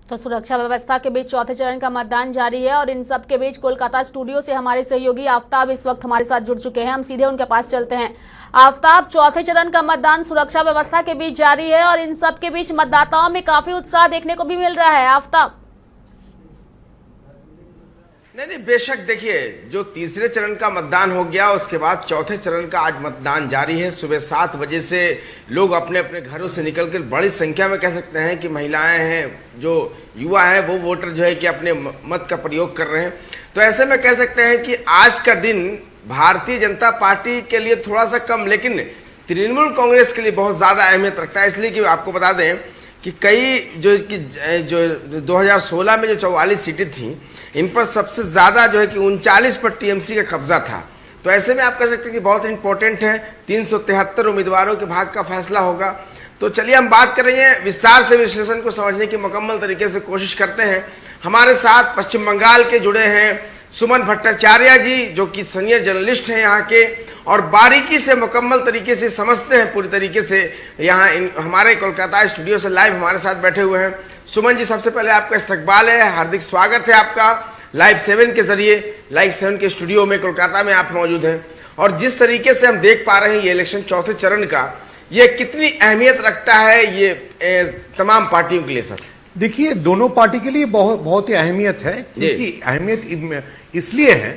तो सुरक्षा व्यवस्था के बीच चौथे चरण का मतदान जारी है और इन सब के बीच कोलकाता स्टूडियो से हमारे सहयोगी आफ्ताब इस वक्त हमारे साथ जुड़ चुके हैं। हम सीधे उनके पास चलते हैं। आफ्ताब, चौथे चरण का मतदान सुरक्षा व्यवस्था के बीच जारी है और इन सब के बीच मतदाताओं में काफी उत्साह देखने को भी मिल रहा है। आफ्ताब, नहीं, बेशक देखिए, जो तीसरे चरण का मतदान हो गया उसके बाद चौथे चरण का आज मतदान जारी है। सुबह 7 बजे से लोग अपने अपने घरों से निकलकर बड़ी संख्या में कह सकते हैं कि महिलाएं हैं, जो युवा हैं, वो वोटर जो है कि अपने मत का प्रयोग कर रहे हैं। तो ऐसे में कह सकते हैं कि आज का दिन भारतीय जनता पार्टी के लिए थोड़ा सा कम, लेकिन तृणमूल कांग्रेस के लिए बहुत ज़्यादा अहमियत रखता है। इसलिए कि आपको बता दें कि कई जो 2016 में जो 44 सीटें थी, इन पर सबसे ज़्यादा जो है कि 39 पर टीएमसी का कब्जा था। तो ऐसे में आप कह सकते हैं कि बहुत इंपॉर्टेंट है। 373 उम्मीदवारों के भाग्य का फैसला होगा। तो चलिए हम बात कर रहे हैं, विस्तार से विश्लेषण को समझने की मुकम्मल तरीके से कोशिश करते हैं। हमारे साथ पश्चिम बंगाल के जुड़े हैं सुमन भट्टाचार्य जी, जो कि सीनियर जर्नलिस्ट हैं यहाँ के और बारीकी से मुकम्मल तरीके से समझते हैं पूरी तरीके से। यहाँ हमारे कोलकाता स्टूडियो से लाइव हमारे साथ बैठे हुए हैं। सुमन जी, सबसे पहले आपका इस्तकबाल है, हार्दिक स्वागत है आपका लाइव 7 के जरिए। लाइव 7 के स्टूडियो में कोलकाता में आप मौजूद हैं और जिस तरीके से हम देख पा रहे हैं ये इलेक्शन चौथे चरण का, ये कितनी अहमियत रखता है ये तमाम पार्टियों के लिए? सर देखिए, दोनों पार्टी के लिए बहुत ही अहमियत है, क्योंकि अहमियत इसलिए है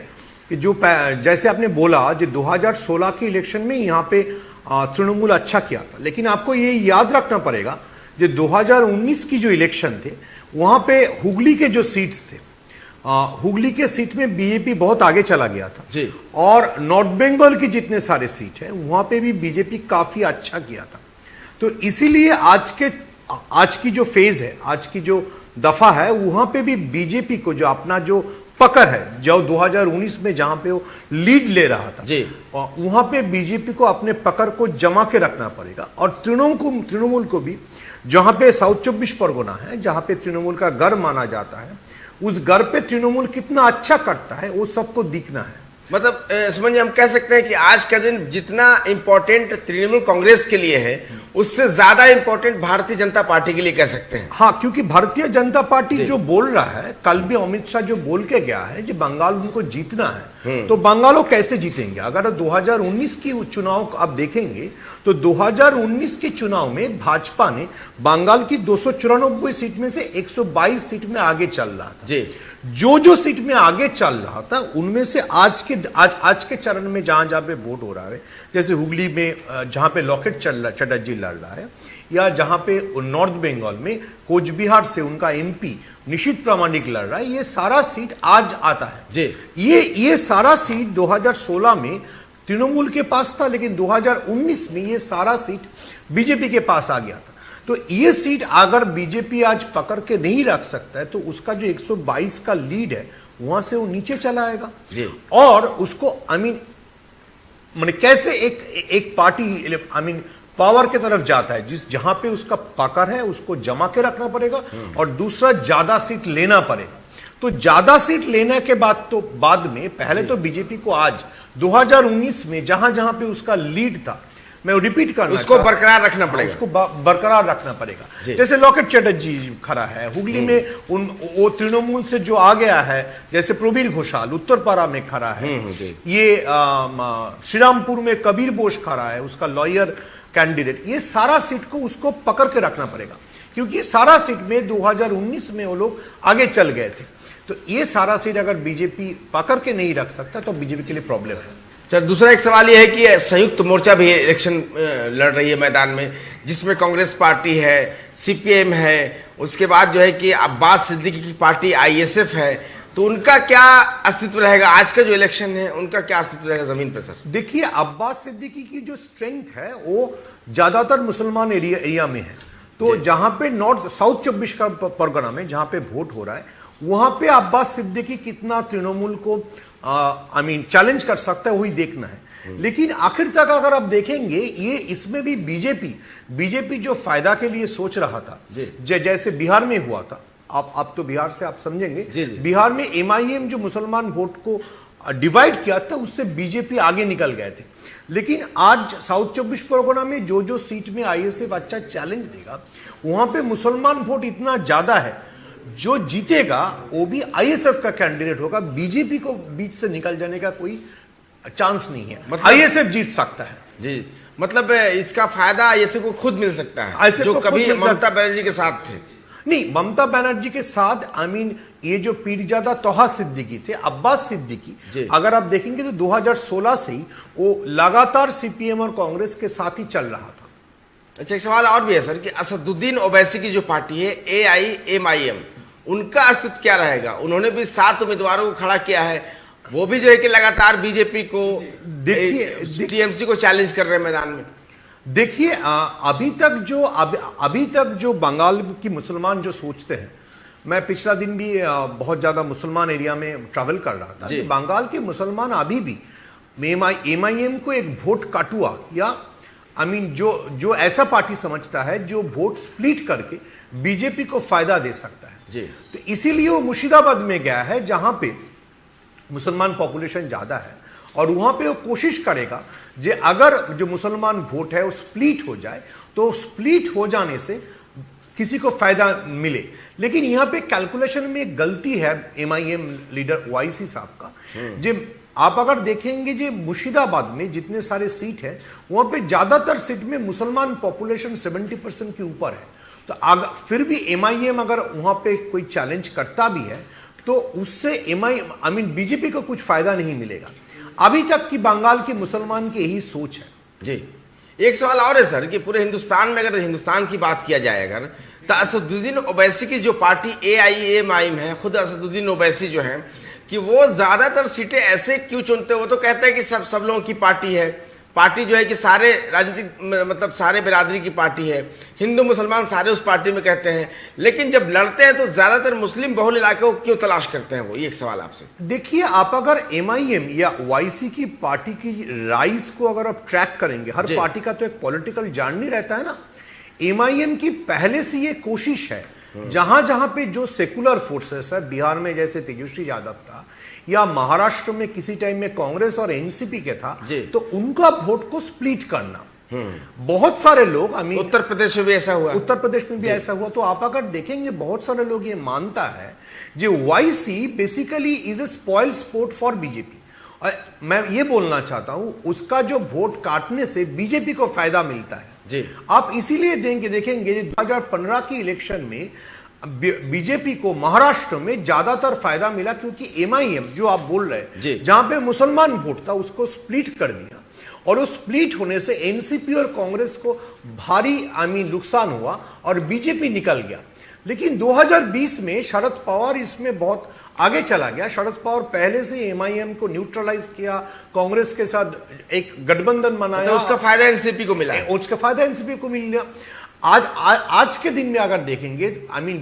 कि जो जैसे आपने बोला, जो 2016 के इलेक्शन में यहाँ पे तृणमूल अच्छा किया था, लेकिन आपको ये याद रखना पड़ेगा जो 2019 की जो इलेक्शन थे वहाँ पे हुगली के जो सीट्स थे, हुगली के सीट में बीजेपी बहुत आगे चला गया था जी। और नॉर्थ बंगाल की जितने सारे सीट है वहाँ पे भी बीजेपी काफी अच्छा किया था। तो इसीलिए आज की जो फेज है, आज की जो दफा है, वहां पे भी बीजेपी को जो अपना जो पकड़ है, जो 2019 में जहां पे वो लीड ले रहा था जी, वहां पे बीजेपी को अपने पकड़ को जमा के रखना पड़ेगा। और तृणमूल को भी, जहां पे साउथ 24 परगना है, जहां पे तृणमूल का घर माना जाता है, उस घर पे तृणमूल कितना अच्छा करता है वो सबको दिखना है। मतलब सुमन जी, हम कह सकते हैं कि आज का दिन जितना इंपॉर्टेंट तृणमूल कांग्रेस के लिए है, उससे ज्यादा इंपॉर्टेंट भारतीय जनता पार्टी के लिए कह सकते हैं। हाँ, क्योंकि भारतीय जनता पार्टी जो बोल रहा है, कल भी अमित शाह जो बोल के गया है, जो बंगाल उनको जीतना है, तो बंगाल कैसे जीतेंगे? अगर 2019 की चुनाव आप देखेंगे तो 2019 के चुनाव में भाजपा ने बंगाल की 294 सीट में से 122 सीट में आगे चल रहा था जी। जो सीट में आगे चल रहा था उनमें से आज के चरण में जहां पे वोट हो रहा है, जैसे हुगली में जहां पे लॉकेट चटर्जी लड़ रहा है, या जहां पे नॉर्थ बंगाल में कोच बिहार से उनका एमपी निशित प्रामाणिक लड़ रहा है, ये सारा सीट आज आता है जी। ये सारा सीट 2016 में तृणमूल के पास था, लेकिन 2019 में ये सारा सीट बीजेपी के पास आ गया था। तो ये सीट अगर बीजेपी आज पकड़ के नहीं रख सकता है तो उसका जो 122 का लीड है वहां से वो नीचे चला आएगा जी। और उसको माने कैसे एक पार्टी पावर की तरफ जाता है, जहां पे उसका पकड़ है उसको जमा के रखना पड़ेगा और दूसरा ज्यादा सीट लेना पड़ेगा। तो ज्यादा सीट लेने के बाद में पहले तो बीजेपी को आज 2019 में जहां पे उसका लीड था, मैं रिपीट करना, उसको बरकरार रखना पड़ेगा, उसको बरकरार रखना पड़ेगा। जैसे लॉकेट चटर्जी खड़ा है हुगली में, वो तृणमूल से जो आ गया है, जैसे प्रवीण घोषाल उत्तरपाड़ा में खड़ा है, ये श्रीरामपुर में कबीर बोस खड़ा है, उसका लॉयर कैंडिडेट। ये सारा सीट को उसको पकड़ के रखना पड़ेगा, क्योंकि सारा सीट में 2019 में वो लोग आगे चल गए थे। तो ये सारा सीट अगर बीजेपी पकड़ के नहीं रख सकता तो बीजेपी के लिए प्रॉब्लम है। सर, दूसरा एक सवाल यह है कि संयुक्त मोर्चा भी इलेक्शन लड़ रही है मैदान में, जिसमें कांग्रेस पार्टी है, सीपीएम है, उसके बाद जो है कि अब्बास सिद्दीकी की पार्टी आईएसएफ है। तो उनका क्या अस्तित्व रहेगा? आज का जो इलेक्शन है उनका क्या अस्तित्व रहेगा जमीन पर? सर देखिए, अब्बास सिद्दीकी की जो स्ट्रेंथ है वो ज्यादातर मुसलमान एरिया में है। तो जहां पे साउथ 24 परगना में जहां पे वोट हो रहा है, वहां पे अब्बास सिद्दीकी कितना तृणमूल को चैलेंज कर सकता है वही देखना है। लेकिन आखिर तक अगर आप देखेंगे, ये इसमें भी बीजेपी जो फायदा के लिए सोच रहा था, जैसे बिहार में हुआ था, आप तो बिहार से आप समझेंगे, बिहार में एमआईएम जो मुसलमान वोट को डिवाइड किया था उससे बीजेपी आगे निकल गए थे। लेकिन आज साउथ 24 परगना में जो सीट में आईएसएफ अच्छा चैलेंज देगा, वहां पे मुसलमान वोट इतना ज्यादा है जो जीतेगा वो भी आईएसएफ का कैंडिडेट होगा। बीजेपी को बीच से निकल जाने का कोई चांस नहीं है। मतलब आईएसएफ जीत सकता है जी, मतलब इसका फायदा आईएसएफ को खुद मिल सकता है, जो कभी ममता बनर्जी के साथ थे। नहीं, ममता बनर्जी के साथ ये जो पीरजादा तोहा सिद्दीकी थे, अब्बास सिद्दीकी, अगर आप देखेंगे तो 2016 से ही वो लगातार सीपीएम और कांग्रेस के साथ ही चल रहा था। अच्छा, एक सवाल और भी है सर कि असदुद्दीन ओवैसी की जो पार्टी है AIMIM, उनका अस्तित्व क्या रहेगा? उन्होंने भी 7 उम्मीदवारों को खड़ा किया है, वो भी जो है कि लगातार बीजेपी को, टीएमसी को चैलेंज कर रहे हैं मैदान में। देखिए, अभी तक जो बंगाल की मुसलमान जो सोचते हैं, मैं पिछला दिन भी बहुत ज्यादा मुसलमान एरिया में ट्रैवल कर रहा था, बंगाल के मुसलमान अभी भी MIM को एक वोट काटुआ या जो ऐसा पार्टी समझता है जो वोट स्प्लिट करके बीजेपी को फायदा दे सकता है जी। तो इसीलिए वो मुर्शिदाबाद में गया है जहां पे मुसलमान पॉपुलेशन ज्यादा है, और वहां पे वो कोशिश करेगा जे अगर जो मुसलमान वोट है वो स्प्लिट हो जाए तो स्प्लिट हो जाने से किसी को फायदा मिले। लेकिन यहां पे कैलकुलेशन में एक गलती है MIM लीडर OIC साहब का। जे आप अगर देखेंगे जे मुर्शिदाबाद में जितने सारे सीट है वहां पे ज्यादातर सीट में मुसलमान पॉपुलेशन 70% के ऊपर है। तो फिर भी MIM अगर वहां पे कोई चैलेंज करता भी है तो उससे बीजेपी को कुछ फायदा नहीं मिलेगा। अभी तक की बंगाल के मुसलमान की यही सोच है जी। एक सवाल और है सर कि पूरे हिंदुस्तान में, अगर हिंदुस्तान की बात किया जाए अगर, तो असदुद्दीन ओवैसी की जो पार्टी AIMIM है, खुद असदुद्दीन ओवैसी जो है कि वो ज्यादातर सीटें ऐसे क्यों चुनते हैं? वो तो कहते हैं कि सब लोगों की पार्टी है, पार्टी जो है कि सारे राजनीतिक मतलब सारे बिरादरी की पार्टी है, हिंदू मुसलमान सारे उस पार्टी में कहते हैं, लेकिन जब लड़ते हैं तो ज्यादातर मुस्लिम बहुल इलाके को क्यों तलाश करते हैं वो? ये एक सवाल आपसे। देखिए, आप अगर MIM या OIC की पार्टी की राइज को अगर आप ट्रैक करेंगे, हर पार्टी का तो एक पॉलिटिकल जर्नी रहता है ना। MIM की पहले से ये कोशिश है जहां जहां पे जो सेकुलर फोर्सेस है, बिहार में जैसे तेजस्वी यादव था या महाराष्ट्र में किसी टाइम में कांग्रेस और एनसीपी के था, तो उनका वोट को स्प्लिट करना। बहुत सारे लोग, उत्तर प्रदेश में भी ऐसा हुआ, उत्तर प्रदेश में भी ऐसा हुआ। तो आप अगर देखेंगे बहुत सारे लोग ये मानता है जो OIC basically is a spoil sport for BJP. और मैं ये बोलना चाहता हूं उसका जो वोट काटने से बीजेपी को फायदा मिलता है जी। आप इसीलिए देखेंगे 2015 की इलेक्शन में बीजेपी को महाराष्ट्र में ज्यादातर फायदा मिला क्योंकि MIM जो आप बोल रहे हैं जहां पे मुसलमान वोट था उसको स्प्लिट कर दिया, और उस स्प्लिट होने से एनसीपी और कांग्रेस को भारी नुकसान हुआ और बीजेपी निकल गया। लेकिन 2020 में शरद पवार इसमें बहुत आगे चला गया। शरद पवार पहले से MIM को न्यूट्रलाइज किया, कांग्रेस के साथ एक गठबंधन बनाया, तो उसका फायदा एनसीपी को मिला, उसका फायदा एनसीपी को मिल गया। आज के दिन में अगर देखेंगे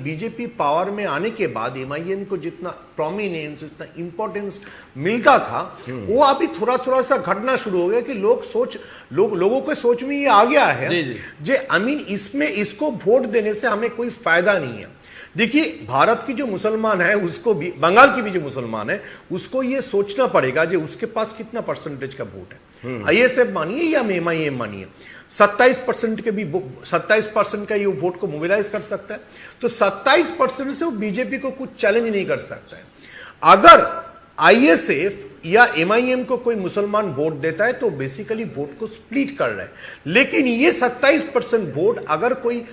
बीजेपी पावर में आने के बाद MIM को जितना प्रोमिनेंस, जितना इंपॉर्टेंस मिलता था वो अभी थोड़ा सा घटना शुरू हो गया कि लोगों के सोच में ये आ गया है जे इसमें इसको वोट देने से हमें कोई फायदा नहीं है। देखिए, भारत की जो मुसलमान है उसको भी, बंगाल की भी जो मुसलमान है उसको ये सोचना पड़ेगा जो उसके पास कितना परसेंटेज का वोट है। आईएसएफ मानिए या MIM मानिए, 27% के भी 27% का ये वोट को मोबिलाइज कर सकता है, तो 27% से वो बीजेपी को कुछ चैलेंज नहीं कर सकता है। अगर आईएसएफ या MIM को कोई मुसलमान वोट देता है तो बेसिकली वोट को स्प्लिट कर रहा है। लेकिन ये 27% वोट अगर कोई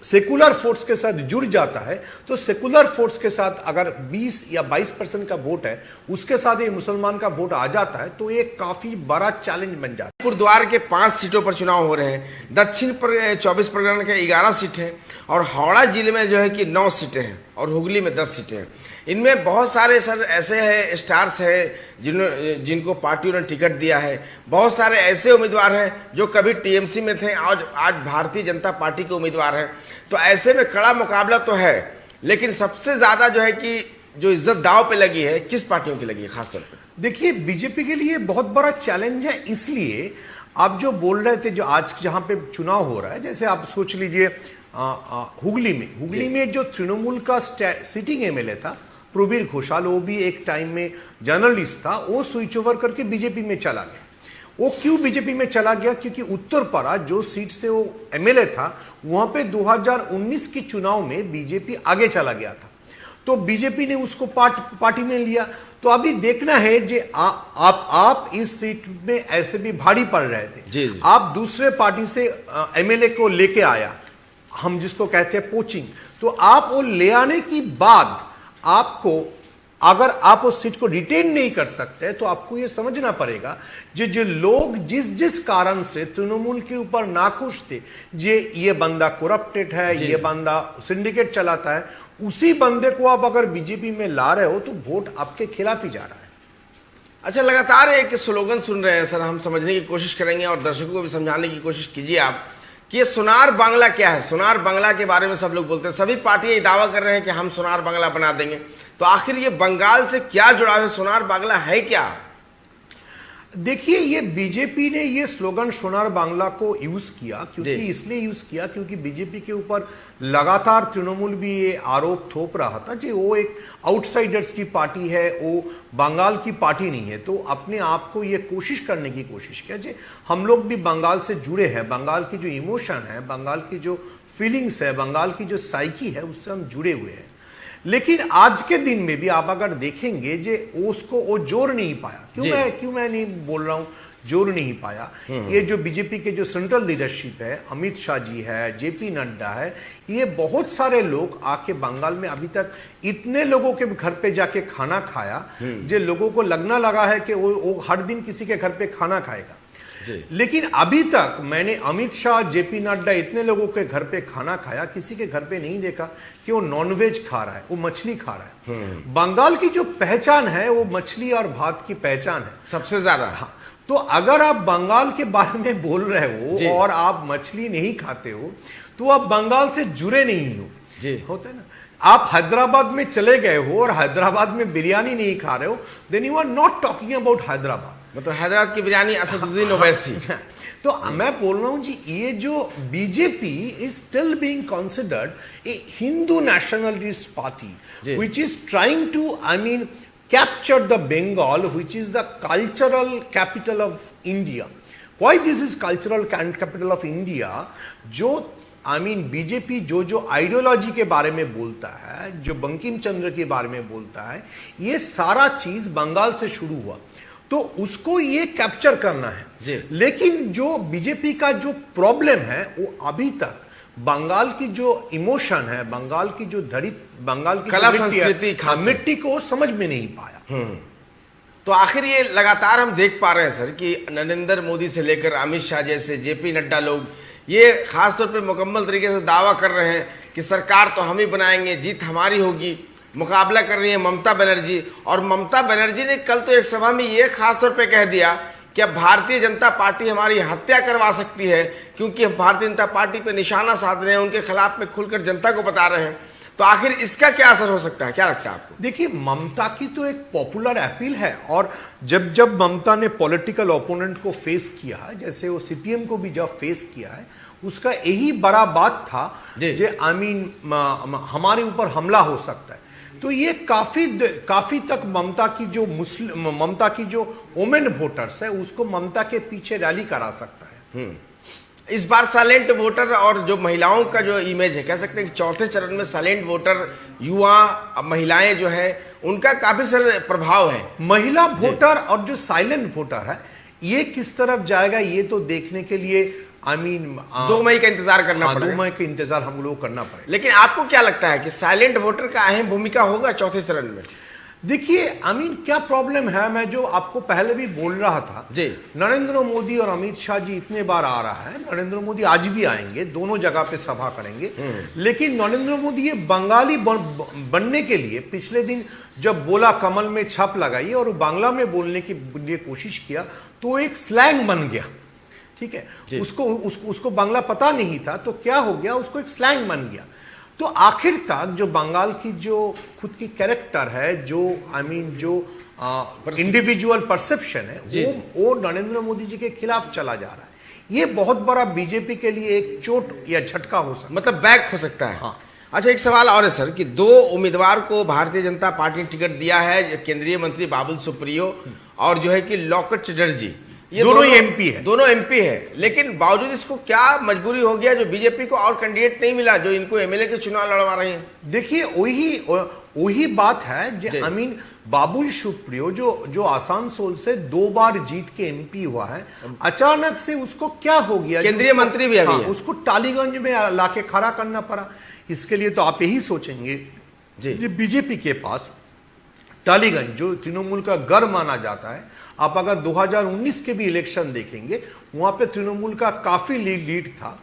सेकुलर फोर्स के साथ जुड़ जाता है तो सेकुलर फोर्स के साथ अगर 20 या 22% का वोट है उसके साथ ये मुसलमान का वोट आ जाता है तो ये काफी बड़ा चैलेंज बन जाता है। गुरुद्वार के 5 सीटों पर चुनाव हो रहे हैं, दक्षिण पर 24 परगना के 11 सीटें हैं और हावड़ा जिले में जो है कि 9 सीटें हैं और हुगली में 10 सीटें हैं। इनमें बहुत सारे सर ऐसे हैं, स्टार्स हैं जिनको पार्टियों ने टिकट दिया है, बहुत सारे ऐसे उम्मीदवार हैं जो कभी टीएमसी में थे, आज भारतीय जनता पार्टी के उम्मीदवार हैं। तो ऐसे में कड़ा मुकाबला तो है, लेकिन सबसे ज्यादा जो है कि जो इज्जत दांव पे लगी है किस पार्टियों की लगी है खासतौर पर? देखिए, बीजेपी के लिए बहुत बड़ा चैलेंज है। इसलिए आप जो बोल रहे थे, जो आज जहां पे चुनाव हो रहा है, जैसे आप सोच लीजिए हुगली में जो तृणमूल का सिटिंग एमएलए था प्रवीर घोषाल, वो भी एक टाइम में जर्नलिस्ट था, वो स्विच ओवर करके बीजेपी में चला गया। वो क्यों बीजेपी में चला गया? क्योंकि उत्तरपाड़ा जो सीट से वो एमएलए था वहां पे 2019 के चुनाव में बीजेपी आगे चला गया था। तो बीजेपी ने उसको पार्टी में लिया। तो अभी देखना है जे आप इस सीट में ऐसे भी भारी पड़ रहे थे जी। आप दूसरे पार्टी से एमएलए को लेके आया, हम जिसको कहते हैं पोचिंग, तो आप वो ले आने की बाद आपको अगर आप उस सीट को रिटेन नहीं कर सकते तो आपको यह समझना पड़ेगा जो लोग जिस कारण से तृणमूल के ऊपर नाखुश थे, ये बंदा करप्टेड है, ये बंदा सिंडिकेट चलाता है, उसी बंदे को आप अगर बीजेपी में ला रहे हो तो वोट आपके खिलाफ ही जा रहा है। अच्छा, लगातार एक स्लोगन सुन रहे हैं सर, हम समझने की कोशिश करेंगे और दर्शकों को भी समझाने की कोशिश कीजिए आप कि ये सोनार बांग्ला क्या है। सोनार बांग्ला के बारे में सब लोग बोलते हैं, सभी पार्टियां दावा कर रहे हैं कि हम सोनार बांग्ला बना देंगे। तो आखिर ये बंगाल से क्या जुड़ाव है, सोनार बांग्ला है क्या? देखिए, ये बीजेपी ने ये स्लोगन सोनार बांग्ला को यूज किया क्योंकि इसलिए यूज किया क्योंकि बीजेपी के ऊपर लगातार तृणमूल भी ये आरोप थोप रहा था कि वो एक आउटसाइडर्स की पार्टी है, वो बंगाल की पार्टी नहीं है। तो अपने आप को ये कोशिश करने की कोशिश किया कि हम लोग भी बंगाल से जुड़े हैं, बंगाल की जो इमोशन है, बंगाल की जो फीलिंग्स है, बंगाल की जो साइकी है, उससे हम जुड़े हुए हैं। लेकिन आज के दिन में भी आप अगर देखेंगे जे उसको वो जोड़ नहीं पाया। क्यों मैं नहीं बोल रहा हूं जोड़ नहीं पाया। ये जो बीजेपी के जो सेंट्रल लीडरशिप है, अमित शाह जी है, जेपी नड्डा है, ये बहुत सारे लोग आके बंगाल में अभी तक इतने लोगों के घर पे जाके खाना खाया जो लोगों को लगना लगा है कि वो हर दिन किसी के घर पे खाना खाएगा। लेकिन अभी तक मैंने अमित शाह, जेपी नड्डा, इतने लोगों के घर पे खाना खाया, किसी के घर पे नहीं देखा कि वो नॉनवेज खा रहा है, वो मछली खा रहा है। बंगाल की जो पहचान है वो मछली और भात की पहचान है सबसे ज्यादा। हाँ, तो अगर आप बंगाल के बारे में बोल रहे हो और आप मछली नहीं खाते हो तो आप बंगाल से जुड़े नहीं हो। होता है ना, आप हैदराबाद में चले गए हो और हैदराबाद में बिरयानी नहीं खा रहे हो, then you are not talking about Hyderabad. मतलब हैदराबाद की बिरयानी असदुद्दीन ओवैसी। तो मैं बोल रहा हूं जी, ये जो BJP is still being considered a Hindu nationalist party which is trying to capture the Bengal, which is the cultural capital of India. Why this is cultural capital of India? जो बीजेपी जो आइडियोलॉजी के बारे में बोलता है, जो बंकिम चंद्र के बारे में बोलता है, ये सारा चीज बंगाल से शुरू हुआ, तो उसको ये कैप्चर करना है। लेकिन जो बीजेपी का जो प्रॉब्लम है वो अभी तक बंगाल की जो इमोशन है, बंगाल की जो बंगाल की कला संस्कृति, मिट्टी को समझ में नहीं पाया। तो आखिर ये लगातार हम देख पा रहे हैं सर कि नरेंद्र मोदी से लेकर अमित शाह जैसे, जेपी नड्डा लोग ये खासतौर पे मुकम्मल तरीके से दावा कर रहे हैं कि सरकार तो हम ही बनाएंगे, जीत हमारी होगी। मुकाबला कर रही है ममता बनर्जी, और ममता बनर्जी ने कल तो एक सभा में ये खासतौर पे कह दिया कि अब भारतीय जनता पार्टी हमारी हत्या करवा सकती है क्योंकि हम भारतीय जनता पार्टी पे निशाना साध रहे हैं, उनके खिलाफ में खुलकर जनता को बता रहे हैं। तो आखिर इसका क्या असर हो सकता है, क्या लगता है आपको? देखिए, ममता की तो एक पॉपुलर अपील है, और जब ममता ने पॉलिटिकल ओपोनेंट को फेस किया, जैसे वो सीपीएम को भी जब फेस किया है, उसका यही बड़ा बात था जे हमारे ऊपर हमला हो सकता है। तो ये काफी तक ममता की जो वोमेन वोटर्स है उसको ममता के पीछे रैली करा सकता है। इस बार साइलेंट वोटर और जो महिलाओं का जो इमेज है, कह सकते हैं कि चौथे चरण में साइलेंट वोटर, युवा महिलाएं जो है, उनका काफी सारा प्रभाव है। महिला वोटर और जो साइलेंट वोटर है ये किस तरफ जाएगा, ये तो देखने के लिए 2 मई का इंतजार करना पड़ेगा। 2 मई का इंतजार हम लोग करना पड़ेगा। लेकिन आपको क्या लगता है कि साइलेंट वोटर का अहम भूमिका होगा चौथे चरण में? देखिए, क्या प्रॉब्लम है, मैं जो आपको पहले भी बोल रहा था जी, नरेंद्र मोदी और अमित शाह जी इतने बार आ रहा है, नरेंद्र मोदी आज भी आएंगे, दोनों जगह पे सभा करेंगे। लेकिन नरेंद्र मोदी ये बंगाली बनने के लिए पिछले दिन जब बोला, कमल में छाप लगाई और बांग्ला में बोलने की लिए कोशिश किया, तो एक स्लैंग बन गया। ठीक है, उसको बांग्ला पता नहीं था, तो क्या हो गया, उसको एक स्लैंग बन गया। तो आखिर तक जो बंगाल की जो खुद की कैरेक्टर है, जो इंडिविजुअल परसेप्शन है, वो नरेंद्र मोदी जी के खिलाफ चला जा रहा है। ये बहुत बड़ा बीजेपी के लिए एक चोट या झटका हो सकता है, मतलब बैक हो सकता है। हाँ। अच्छा, एक सवाल और है सर कि 2 उम्मीदवार को भारतीय जनता पार्टी ने टिकट दिया है, केंद्रीय मंत्री बाबुल सुप्रियो और जो है कि लॉकेट चटर्जी। ये दोनों ही एमपी है, दोनों एमपी है, लेकिन बावजूद इसको क्या मजबूरी हो गया जो बीजेपी को और कैंडिडेट नहीं मिला जो इनको एमएलए के चुनाव लड़वा रहे हैं? देखिए वही बात है। आई मीन बाबुल सुप्रियो जो आसनसोल से 2 बार जीत के एमपी हुआ है, अचानक से उसको क्या हो गया, केंद्रीय मंत्री भी अभी है। उसको टालीगंज में लाके खड़ा करना पड़ा। इसके लिए तो आप यही सोचेंगे जी बीजेपी के पास टालीगंज जो तृणमूल का गढ़ माना जाता है, आप अगर 2019 के भी इलेक्शन देखेंगे वहां पे तृणमूल का काफी लीड था,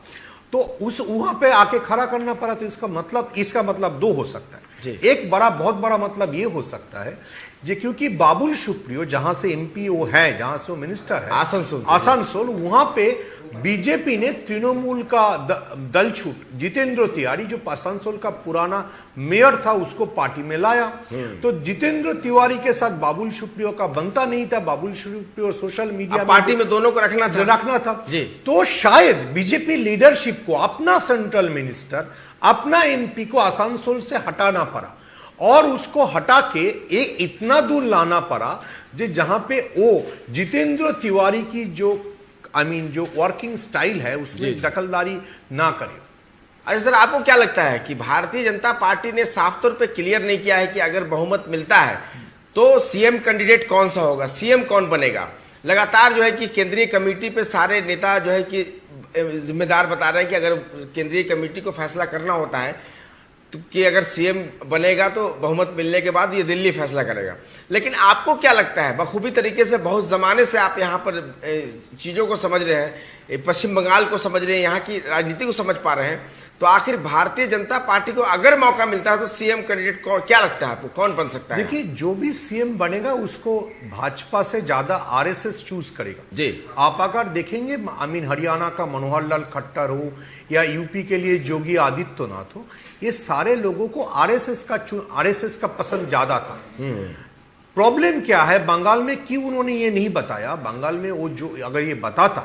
तो वहां पे आके खड़ा करना पड़ा। तो इसका मतलब 2 हो सकता है। एक बहुत बड़ा मतलब ये हो सकता है जी, क्योंकि बाबुल सुप्रियो जहां से एमपी वो है, जहां से वो मिनिस्टर है आसनसोल, वहां पे बीजेपी ने तृणमूल का दल छूट जितेंद्र तिवारी जो आसनसोल का पुराना मेयर था उसको पार्टी में लाया। तो जितेंद्र तिवारी के साथ बाबुल सुप्रियो का बनता नहीं था। Babul Supriyo social media party में दोनों को रखना था तो शायद बीजेपी लीडरशिप को अपना सेंट्रल मिनिस्टर, अपना एमपी को आसनसोल से हटाना पड़ा और उसको हटा के एक इतना दूर लाना पड़ा जहां पे वो जितेंद्र तिवारी की जो वर्किंग स्टाइल है उसमें दखलदारी ना करे। अच्छा सर, आपको क्या लगता है कि भारतीय जनता पार्टी ने साफ तौर पे क्लियर नहीं किया है कि अगर बहुमत मिलता है तो सीएम कैंडिडेट कौन सा होगा, सीएम कौन बनेगा? लगातार जो है कि केंद्रीय कमेटी पे सारे नेता जो है कि जिम्मेदार बता रहे हैं कि अगर केंद्रीय कमेटी को फैसला करना होता है तो कि अगर सीएम बनेगा तो बहुमत मिलने के बाद ये दिल्ली फैसला करेगा। लेकिन आपको क्या लगता है, बखूबी तरीके से बहुत ज़माने से आप यहाँ पर चीज़ों को समझ रहे हैं, पश्चिम बंगाल को समझ रहे हैं, यहाँ की राजनीति को समझ पा रहे हैं, तो आखिर भारतीय जनता पार्टी को अगर मौका मिलता है तो सीएम कैंडिडेट क्या लगता है आपको, कौन बन सकता है? देखिए, जो भी सीएम बनेगा उसको भाजपा से ज्यादा आरएसएस चूज करेगा जी। आप अगर देखेंगे हरियाणा का मनोहर लाल खट्टर हो या यूपी के लिए योगी आदित्यनाथ हो, ये सारे लोगों को आरएसएस का पसंद ज्यादा था। प्रॉब्लम क्या है बंगाल में, क्यों उन्होंने ये नहीं बताया? बंगाल में वो जो अगर ये बताता,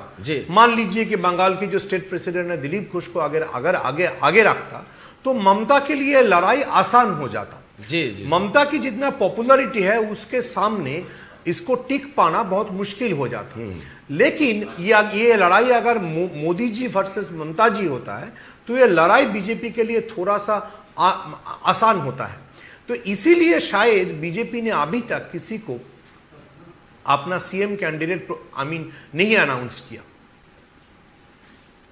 मान लीजिए कि बंगाल की जो स्टेट प्रेसिडेंट है दिलीप घोष को अगर आगे रखता तो ममता के लिए लड़ाई आसान हो जाता। ममता की जितना पॉपुलैरिटी है उसके सामने इसको टिक पाना बहुत मुश्किल हो जाता। लेकिन ये लड़ाई अगर मोदी जी वर्सेस ममता जी होता है तो ये लड़ाई बीजेपी के लिए थोड़ा सा आसान होता है। तो इसीलिए शायद बीजेपी ने अभी तक किसी को अपना सीएम कैंडिडेट नहीं अनाउंस किया।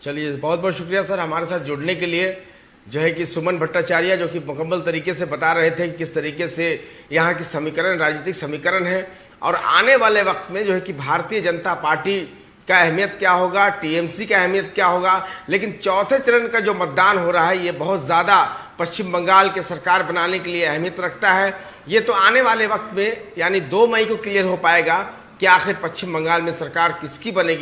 चलिए, बहुत बहुत शुक्रिया सर हमारे साथ जुड़ने के लिए। जो है कि सुमन भट्टाचार्य जो कि मुकम्मल तरीके से बता रहे थे कि किस तरीके से यहाँ की समीकरण, राजनीतिक समीकरण है और आने वाले वक्त में जो है कि भारतीय जनता पार्टी का अहमियत क्या होगा, टीएमसी का अहमियत क्या होगा। लेकिन चौथे चरण का जो मतदान हो रहा है ये बहुत ज़्यादा पश्चिम बंगाल के सरकार बनाने के लिए अहमियत रखता है। ये तो आने वाले वक्त में यानी 2 मई को क्लियर हो पाएगा कि आखिर पश्चिम बंगाल में सरकार किसकी बनेगी।